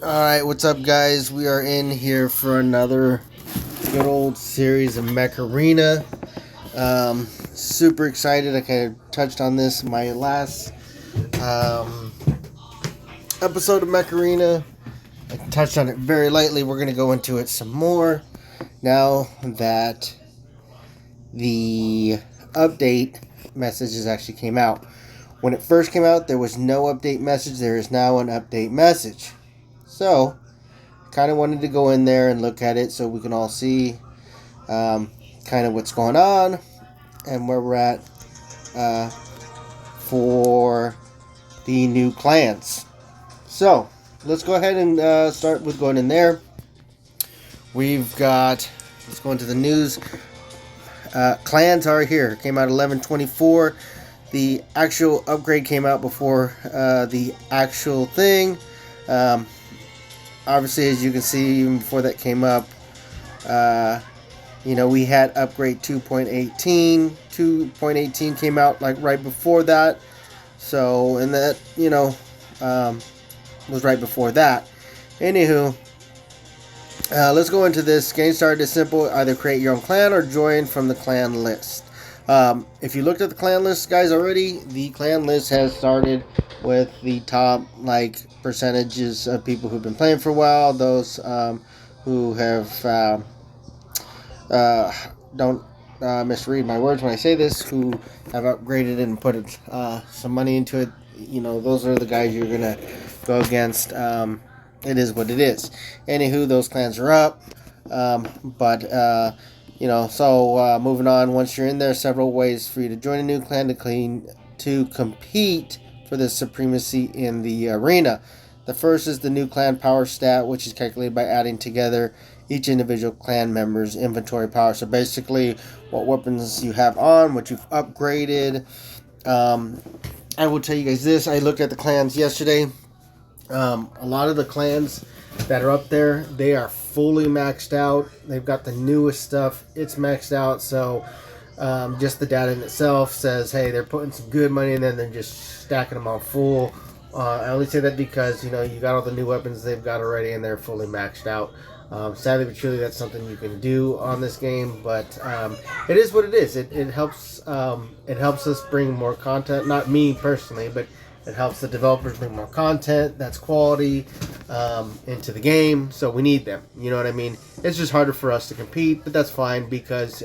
Alright, what's up, guys? We are in here for another good old series of Mech Arena. Super excited. I kind of touched on this in my last episode of Mech Arena. I touched on it very lightly. We're going to go into it some more now that the update messages actually came out. When it first came out, there was no update message. There is now an update message. So, kind of wanted to go in there and look at it so we can all see kind of what's going on and where we're at for the new clans. So, let's go ahead and start with going in there. We've got, let's go into the news. Clans are here. Came out 11/24. The actual upgrade came out before the actual thing. Obviously, as you can see, even before that came up, we had upgrade 2.18. 2.18 came out like right before that. So, and that, was right before that. Anywho, let's go into this. Game started as simple. Either create your own clan or join from the clan list. If you looked at the clan list, guys, already, the clan list has started with the top, percentages of people who've been playing for a while. Those who have, don't misread my words when I say this, who have upgraded and put some money into it. Those are the guys you're going to go against. It is what it is. Anywho, those clans are up. Moving on, once you're in there, several ways for you to join a new clan to compete for the supremacy in the arena. The first is the new clan power stat, which is calculated by adding together each individual clan member's inventory power. So basically, what weapons you have on, what you've upgraded. I will tell you guys this. I looked at the clans yesterday. A lot of the clans that are up there, they are fully maxed out. They've got the newest stuff. It's maxed out. So just the data in itself says, hey, they're putting some good money in there and they're just stacking them on full. I only say that because, you got all the new weapons they've got already and they're fully maxed out. Sadly but truly, that's something you can do on this game, but it is what it is. It helps us bring more content. Not me personally, but it helps the developers bring more content that's quality into the game. So we need them. You know what I mean? It's just harder for us to compete, but that's fine because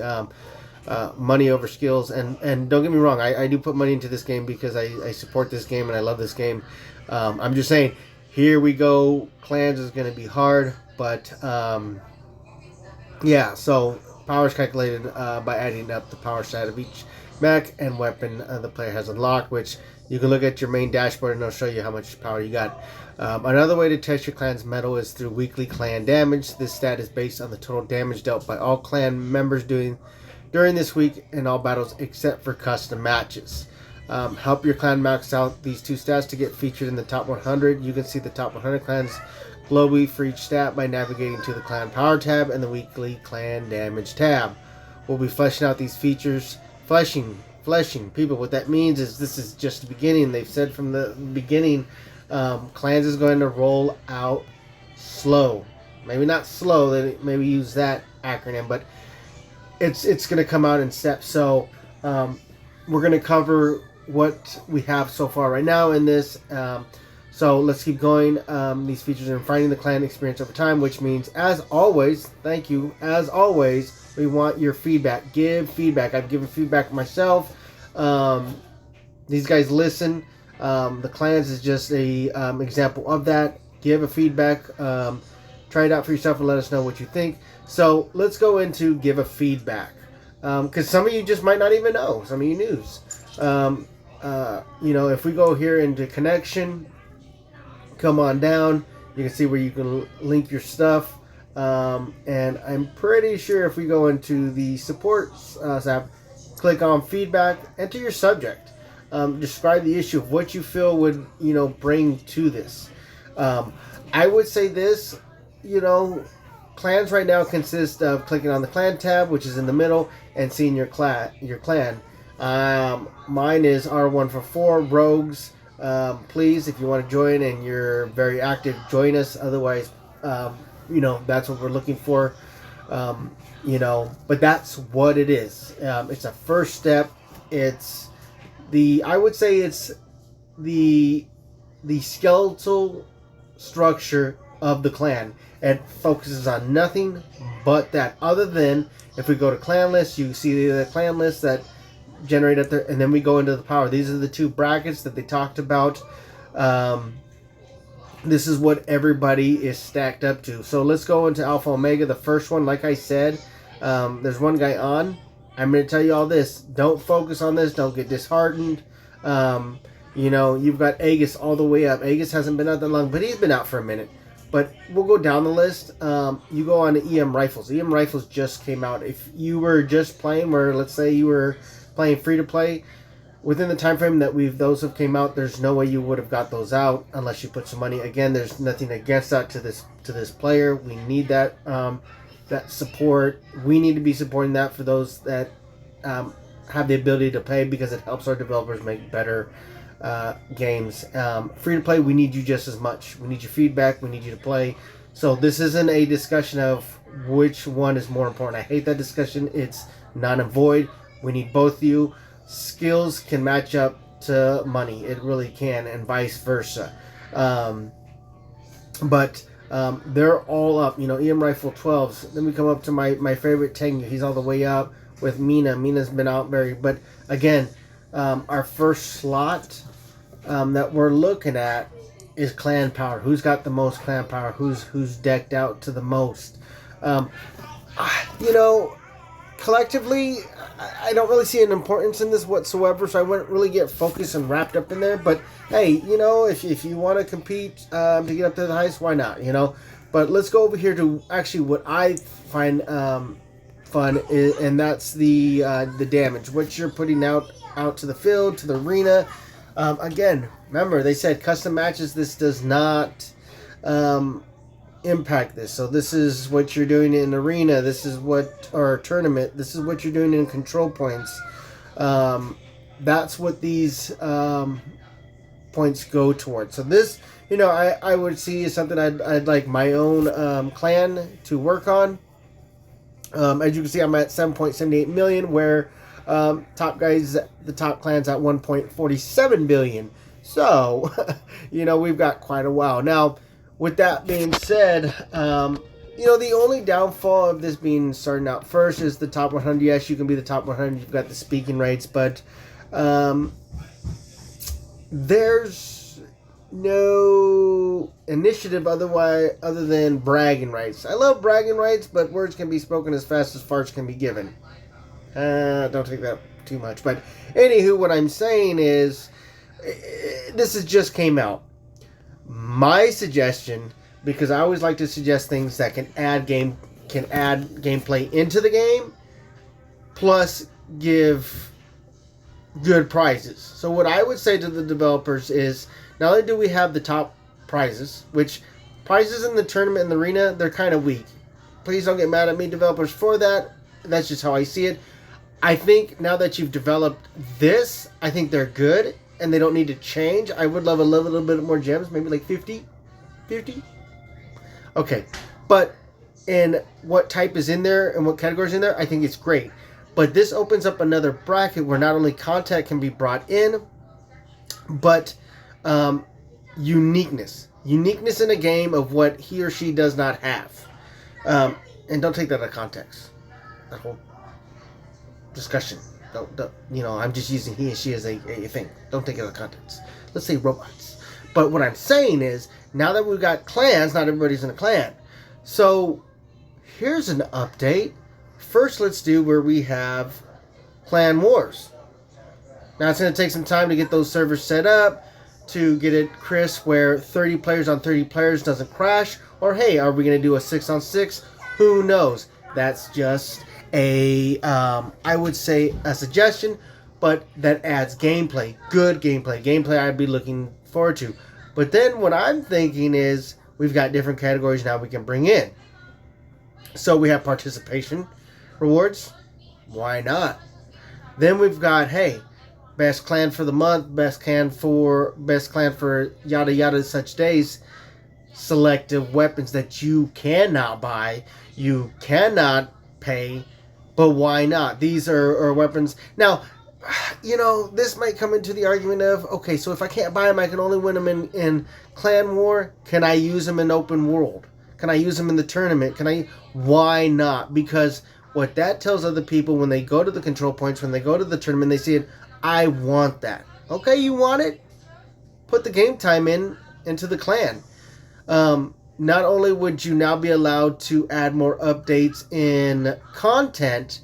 money over skills. And don't get me wrong, I do put money into this game because I support this game and I love this game. I'm just saying, here we go. Clans is going to be hard. But, so power is calculated by adding up the power stat of each mech and weapon the player has unlocked, which you can look at your main dashboard and it'll show you how much power you got. Another way to test your clan's mettle is through weekly clan damage. This stat is based on the total damage dealt by all clan members during this week in all battles except for custom matches. Help your clan max out these two stats to get featured in the top 100. You can see the top 100 clans globally for each stat by navigating to the clan power tab and the weekly clan damage tab. We'll be fleshing out these features. Fleshing people. What that means is this is just the beginning. They've said from the beginning, clans is going to roll out slow. Maybe not slow. They maybe use that acronym, but it's going to come out in steps. So we're going to cover what we have so far right now in this. So let's keep going. These features are finding the clan experience over time, which means, as always, thank you, as always, we want your feedback. Give feedback. I've given feedback myself. These guys listen. The clans is just a example of that. Give a feedback. Try it out for yourself and let us know what you think. So let's go into give a feedback. Because some of you just might not even know. Some of you news. If we go here into connection, come on down, you can see where you can link your stuff, and I'm pretty sure if we go into the support tab, click on feedback, enter your subject, describe the issue of what you feel would bring to this. I would say this, clans right now consist of clicking on the clan tab, which is in the middle, and seeing your clan. Mine is R1 for 4 rogues, Please, if you want to join and you're very active, join us. Otherwise, that's what we're looking for. But that's what it is. It's a first step. It's I would say it's the skeletal structure of the clan. It focuses on nothing but that. Other than if we go to clan lists, you see the clan lists that generate up there, and then we go into the power. These are the two brackets that they talked about. This is what everybody is stacked up to. So let's go into Alpha Omega. The first one, like I said, there's one guy on. I'm going to tell you all this. Don't focus on this. Don't get disheartened. You've got Aegis all the way up. Aegis hasn't been out that long, but he's been out for a minute. But we'll go down the list. You go on to EM Rifles. EM Rifles just came out. If you were just playing, where let's say you were playing free-to-play, within the time frame that those have came out, there's no way you would have got those out unless you put some money. Again, there's nothing against that to this player. We need that support. We need to be supporting that for those that have the ability to play, because it helps our developers make better games. Free to play, we need you just as much. We need your feedback. We need you to play. So this isn't a discussion of which one is more important. I hate that discussion. It's non and void. We need both of you. Skills can match up to money. It really can, and vice versa. But they're all up. EM Rifle 12s. Then we come up to my favorite Tengu. He's all the way up with Mina. Mina's been out very. But again, our first slot that we're looking at is clan power. Who's got the most clan power? Who's decked out to the most? Collectively, I don't really see an importance in this whatsoever, so I wouldn't really get focused and wrapped up in there. But hey, if you want to compete to get up to the highest, why not? But let's go over here to actually what I find fun is, and that's the damage, what you're putting out to the field, to the arena. Again, remember they said custom matches. This does not impact this. So this is what you're doing in arena. This is or tournament. This is what you're doing in control points. That's what these points go towards. So this, I would see is something I'd like my own clan to work on. As you can see, I'm at 7.78 million, where top guys, the top clans at 1.47 billion. So, we've got quite a while. Now, with that being said, the only downfall of this being starting out first is the top 100. Yes, you can be the top 100. You've got the speaking rights, but there's no initiative other than bragging rights. I love bragging rights, but words can be spoken as fast as farts can be given. Don't take that too much. But anywho, what I'm saying is, this just came out. My suggestion, because I always like to suggest things that can add gameplay into the game, plus give good prizes. So what I would say to the developers is, not only do we have the top prizes, which prizes in the tournament and the arena, they're kind of weak. Please don't get mad at me, developers, for that. That's just how I see it. I think now that you've developed this, I think they're good, and they don't need to change. I would love a little bit more gems, maybe like 50? Okay, but in what type is in there and what category is in there, I think it's great. But this opens up another bracket where not only content can be brought in, but uniqueness in a game of what he or she does not have. And don't take that out of context. That whole discussion. Don't, I'm just using he and she as a thing. Don't take it out of context. Let's say robots. But what I'm saying is, now that we've got clans, not everybody's in a clan. So here's an update. First, let's do where we have clan wars. Now it's going to take some time to get those servers set up, to get it crisp where 30 players on 30 players doesn't crash. Or hey, are we going to do a 6-on-6? Who knows? That's just I would say a suggestion, but that adds gameplay. Good gameplay I'd be looking forward to. But then what I'm thinking is, we've got different categories now we can bring in. So we have participation rewards. Why not? Then we've got, hey, best clan for the month, best clan for yada yada such days. Selective weapons that you cannot buy, you cannot pay, but why not? These are weapons. Now, this might come into the argument of, okay, so if I can't buy them, I can only win them in clan war. Can I use them in open world? Can I use them in the tournament? Why not? Because what that tells other people when they go to the control points, when they go to the tournament, they see it, I want that. Okay, you want it? Put the game time into the clan. Not only would you now be allowed to add more updates in content,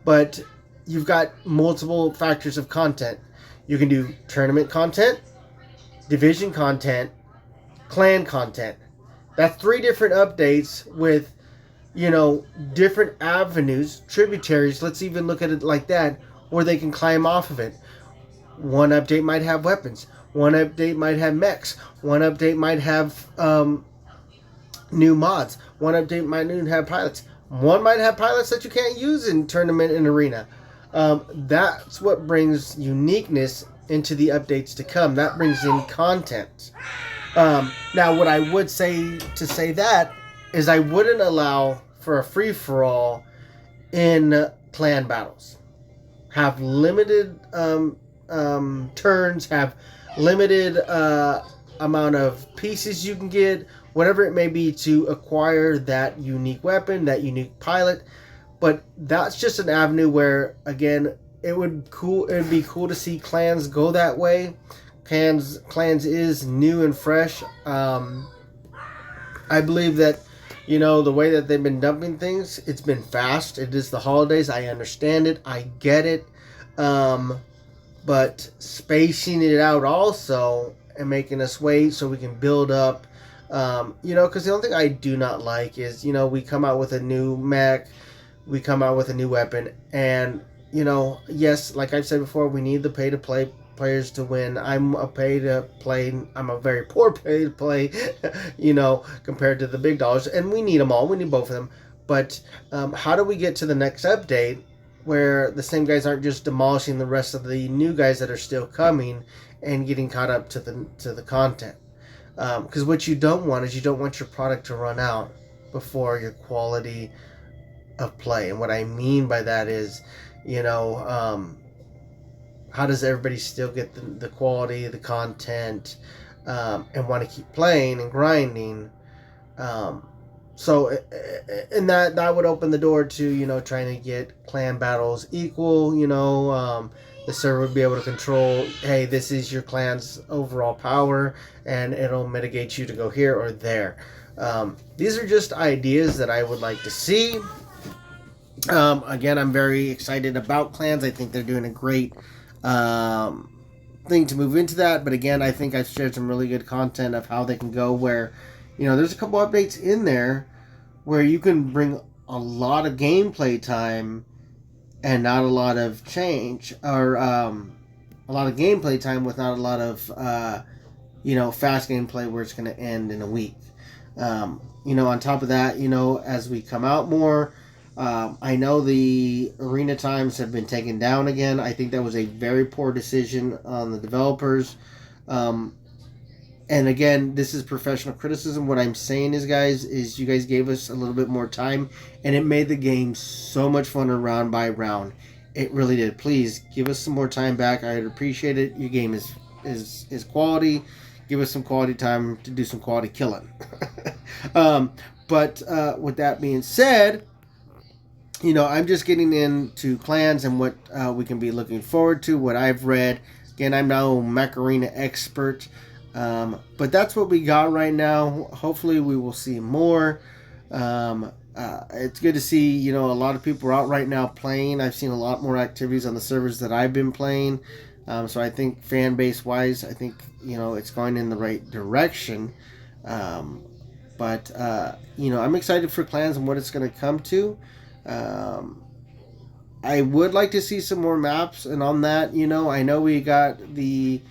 but you've got multiple factors of content. You can do tournament content, division content, clan content. That's 3 different updates with, different avenues, tributaries. Let's even look at it like that, where they can climb off of it. One update might have weapons. One update might have mechs. One update might have new mods. One update might even have pilots. One might have pilots that you can't use in tournament and arena. That's what brings uniqueness into the updates to come. That brings in content. Now, what I would say to say that is I wouldn't allow for a free-for-all in clan battles. Have limited turns, have limited amount of pieces you can get, whatever it may be, to acquire that unique weapon, that unique pilot. But that's just an avenue where, again, it would be cool to see clans go that way. Clans is new and fresh. I believe that, the way that they've been dumping things, it's been fast. It is the holidays. I understand it. I get it. But spacing it out also and making us wait so we can build up, because the only thing I do not like is, we come out with a new mech, we come out with a new weapon, and, yes, like I've said before, we need the pay-to-play players to win. I'm a very poor pay-to-play, compared to the big dollars, and we need them all. We need both of them. But how do we get to the next update where the same guys aren't just demolishing the rest of the new guys that are still coming and getting caught up to the content? Because what you don't want is you don't want your product to run out before your quality of play. And what I mean by that is, how does everybody still get the quality, the content, and want to keep playing and grinding? So, and that would open the door to, trying to get clan battles equal, the server would be able to control, hey, this is your clan's overall power, and it'll mitigate you to go here or there. These are just ideas that I would like to see. Again, I'm very excited about clans. I think they're doing a great thing to move into that. But again, I think I've shared some really good content of how they can go where, there's a couple updates in there where you can bring a lot of gameplay time and not a lot of change, or a lot of gameplay time with not a lot of, fast gameplay where it's going to end in a week. On top of that, as we come out more, I know the arena times have been taken down again. I think that was a very poor decision on the developers. And again, this is professional criticism. What I'm saying is you guys gave us a little bit more time, and it made the game so much funner round by round. It really did. Please give us some more time back. I'd appreciate it. Your game is quality. Give us some quality time to do some quality killing. But with that being said, I'm just getting into clans and what we can be looking forward to, what I've read. Again, I'm no Macarena expert. But that's what we got right now. Hopefully we will see more. It's good to see, a lot of people are out right now playing. I've seen a lot more activities on the servers that I've been playing. So I think fan base wise, I think, it's going in the right direction. But I'm excited for clans and what it's going to come to. I would like to see some more maps, and on that, I know we got the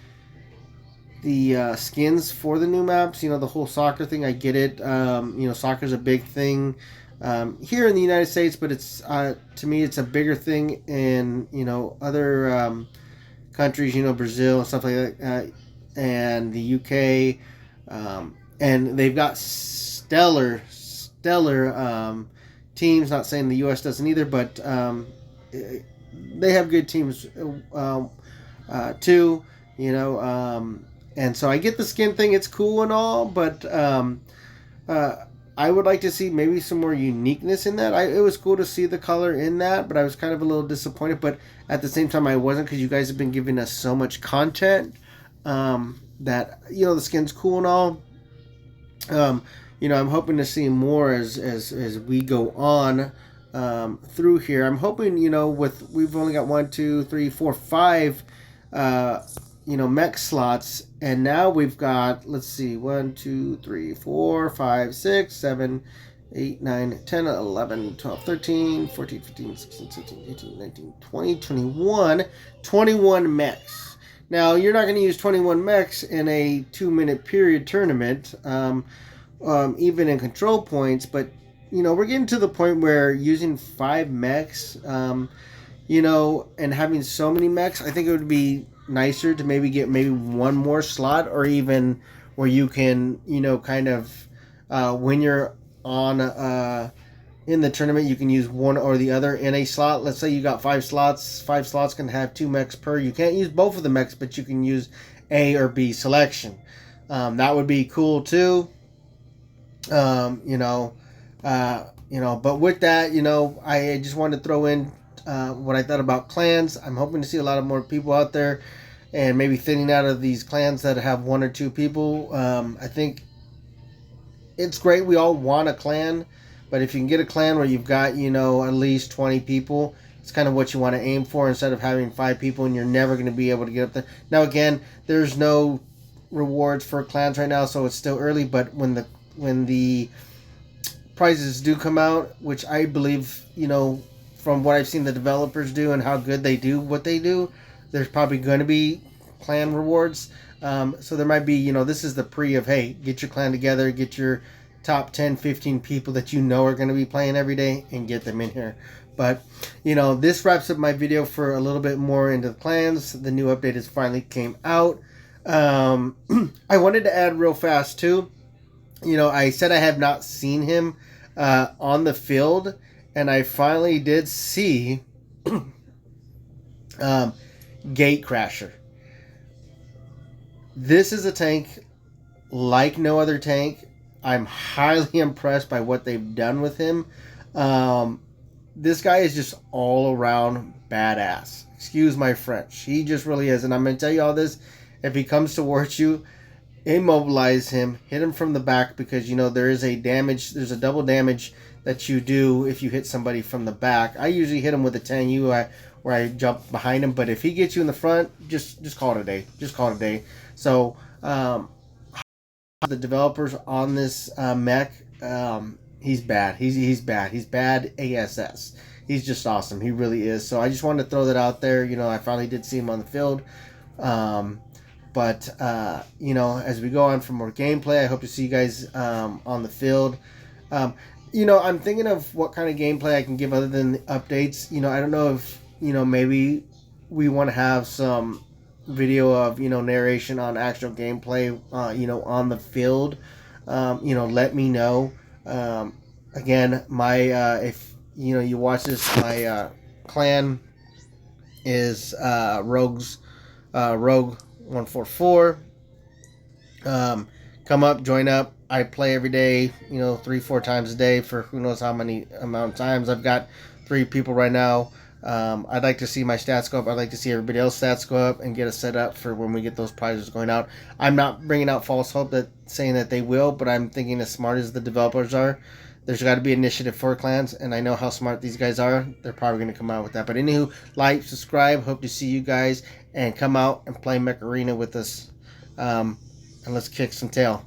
skins for the new maps, the whole soccer thing. I get it. Soccer's a big thing here in the United States, but it's to me it's a bigger thing in other countries, Brazil and stuff like that, and the UK, and they've got stellar teams. Not saying the US doesn't either, but they have good teams too. And so I get the skin thing; it's cool and all, but I would like to see maybe some more uniqueness in that. It was cool to see the color in that, but I was kind of a little disappointed. But at the same time, I wasn't, because you guys have been giving us so much content that the skin's cool and all. I'm hoping to see more as we go on through here. I'm hoping we've only got 1, 2, 3, 4, 5 mech slots, and now we've got, let's see, 1, 2, 3, 4, 5, 6, 7, 8, 9, 10, 11, 12, 13, 14, 15, 16, 17, 18, 19, 20, 21 mechs. Now, you're not going to use 21 mechs in a 2-minute period tournament, even in control points, but we're getting to the point where using 5 mechs, and having so many mechs, I think it would be nicer to maybe get one more slot, or even where you can kind of when you're on in the tournament, you can use one or the other in a slot. Let's say you got 5 slots. 5 slots can have 2 mechs per. You can't use both of the mechs, but you can use A or B selection. That would be cool too. But with that, I just wanted to throw in what I thought about clans. I'm hoping to see a lot of more people out there, and maybe thinning out of these clans that have 1 or 2 people. I think it's great. We all want a clan, but if you can get a clan where you've got, at least 20 people, it's kind of what you want to aim for, instead of having 5 people and you're never going to be able to get up there. Now, again, there's no rewards for clans right now, so it's still early, but when the prizes do come out, which I believe, from what I've seen the developers do and how good they do what they do, there's probably going to be clan rewards. So there might be, this is the pre of, hey, get your clan together, get your top 10, 15 people that are going to be playing every day, and get them in here. But, this wraps up my video for a little bit more into the clans. The new update has finally came out. I wanted to add real fast, too. I said I have not seen him on the field, and I finally did see Gatecrasher. This is a tank like no other tank. I'm highly impressed by what they've done with him. This guy is just all around badass. Excuse my French. He just really is. And I'm going to tell you all this. If he comes towards you, immobilize him, hit him from the back, because there's a double damage that you do if you hit somebody from the back. I usually hit him with a 10U where I jump behind him, but if he gets you in the front, just call it a day. Just call it a day. So the developers on this mech, he's bad. He's bad. He's bad ASS. He's just awesome. He really is. So I just wanted to throw that out there. I finally did see him on the field. But as we go on for more gameplay, I hope to see you guys on the field. I'm thinking of what kind of gameplay I can give other than the updates. I don't know if, maybe we want to have some video of, narration on actual gameplay, on the field. Let me know. Again, my, if, you watch this, my clan is Rogue 144. Come up, join up. I play every day, 3-4 times a day for who knows how many amount of times. I've got 3 people right now. I'd like to see my stats go up. I'd like to see everybody else's stats go up and get us set up for when we get those prizes going out. I'm not bringing out false hope saying that they will, but I'm thinking as smart as the developers are, there's got to be initiative for clans, and I know how smart these guys are. They're probably going to come out with that. But anywho, like, subscribe. Hope to see you guys, and come out and play Mech Arena with us. And let's kick some tail.